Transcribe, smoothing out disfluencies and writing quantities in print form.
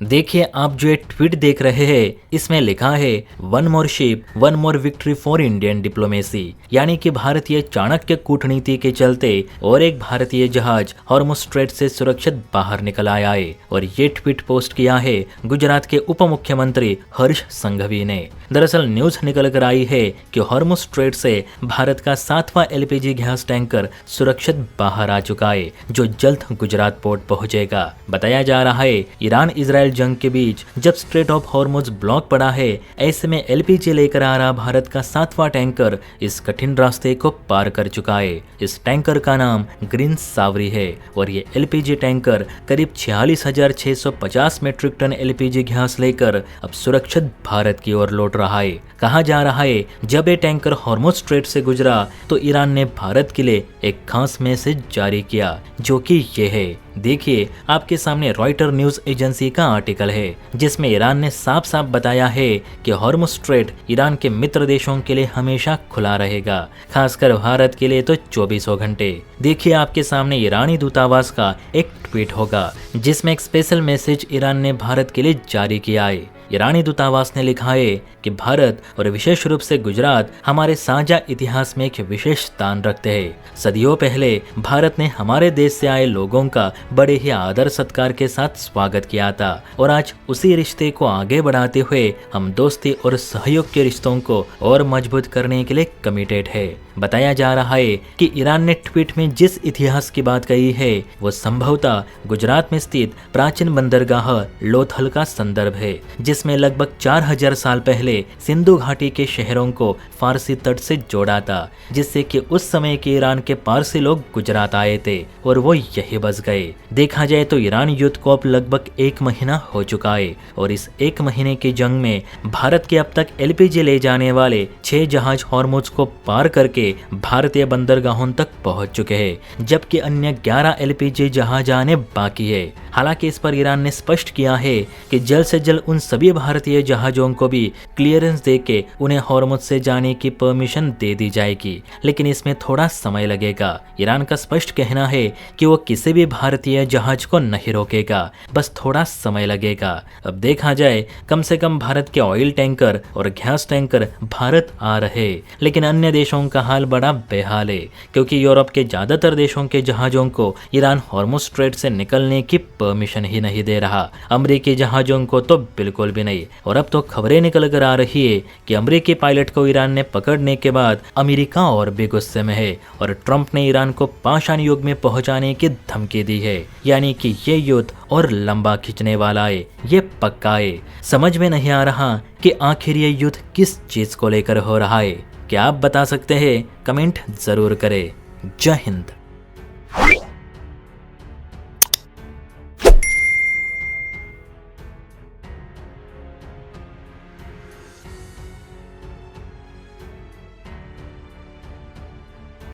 देखिए, आप जो ये ट्वीट देख रहे हैं इसमें लिखा है one more ship one more victory for Indian diplomacy, यानी कि भारतीय चाणक्य कूटनीति के चलते और एक भारतीय जहाज हॉर्मुज स्ट्रेट से सुरक्षित बाहर निकल आया है। और ये ट्वीट पोस्ट किया है गुजरात के उप मुख्यमंत्री हर्ष संघवी ने। दरअसल न्यूज निकल कर आई है कि हॉर्मुज स्ट्रेट से भारत का 7वां एलपीजी गैस टैंकर सुरक्षित बाहर आ चुका है, जो जल्द गुजरात पोर्ट पहुंचेगा। बताया जा रहा है ईरान इजराइल जंग के बीच जब स्ट्रेट ऑफ हॉर्मुज ब्लॉक पड़ा है, ऐसे में एलपीजी लेकर आ रहा भारत का 7वां टैंकर इस कठिन रास्ते को पार कर चुका है। इस टैंकर का नाम ग्रीन सावरी है और ये एलपीजी टैंकर करीब 46,650 मीट्रिक टन एलपीजी गैस लेकर अब सुरक्षित भारत की ओर लौट रहा है। कहा जा रहा है जब ये टैंकर हॉर्मुज स्ट्रेट से गुजरा तो ईरान ने भारत के लिए एक खास मैसेज जारी किया, जो कि ये है। देखिए, आपके सामने रॉयटर न्यूज एजेंसी का आर्टिकल है जिसमें ईरान ने साफ साफ बताया है कि हॉर्मुज स्ट्रेट ईरान के मित्र देशों के लिए हमेशा खुला रहेगा, खासकर भारत के लिए तो 24 घंटे। देखिए, आपके सामने ईरानी दूतावास का एक ट्वीट होगा जिसमें एक स्पेशल मैसेज ईरान ने भारत के लिए जारी किया है। ईरानी दूतावास ने लिखा है कि भारत और विशेष रूप से गुजरात हमारे साझा इतिहास में एक विशेष स्थान रखते हैं। सदियों पहले भारत ने हमारे देश से आए लोगों का बड़े ही आदर सत्कार के साथ स्वागत किया था और आज उसी रिश्ते को आगे बढ़ाते हुए हम दोस्ती और सहयोग के रिश्तों को और मजबूत करने के लिए कमिटेड है। बताया जा रहा है कि ईरान ने ट्वीट में जिस इतिहास की बात कही है वो संभवतः गुजरात में स्थित प्राचीन बंदरगाह लोथल का संदर्भ है, जिसमें लगभग 4000 साल पहले सिंधु घाटी के शहरों को फारसी तट से जोड़ा था, जिससे कि उस समय के ईरान के पारसी लोग गुजरात आए थे और वो यही बस गए। देखा जाए तो ईरान युद्ध को अब लगभग 1 महीना हो चुका है और इस 1 महीने की जंग में भारत के अब तक एलपीजी ले जाने वाले 6 जहाज हॉर्मुज को पार करके भारतीय बंदरगाहों तक पहुंच चुके हैं, जबकि अन्य 11 एलपीजी जहाज आने बाकी है। हालांकि इस पर ईरान ने स्पष्ट किया है कि जल्द से जल्द उन सभी भारतीय जहाजों को भी क्लियरेंस देके उन्हें हॉर्मुज से जाने की परमिशन दे दी जाएगी, लेकिन इसमें थोड़ा समय लगेगा। ईरान का स्पष्ट कहना है कि वो किसी भी भारतीय जहाज को नहीं रोकेगा, बस थोड़ा समय लगेगा। अब देखा जाए, कम से कम भारत के ऑयल टैंकर और गैस टैंकर भारत आ रहे, लेकिन अन्य देशों का हाल बड़ा बेहाल है, क्योंकि यूरोप के ज्यादातर देशों के जहाजों को ईरान हॉर्मुज स्ट्रेट से निकलने की परमिशन ही नहीं दे रहा। अमेरिकी जहाजों को तो बिल्कुल भी नहीं। और अब तो खबरें निकल कर आ रही है कि अमेरिकी पायलट को ईरान ने पकड़ने के बाद अमेरिका और भी गुस्से में है और ट्रंप ने ईरान को पाषाण युग में पहुंचाने की धमकी दी है, यानी कि ये युद्ध और लंबा खिंचने वाला है, ये पक्का है। समझ में नहीं आ रहा कि आखिर ये युद्ध किस चीज को लेकर हो रहा है। क्या आप बता सकते हैं? कमेंट जरूर करें। जय हिंद।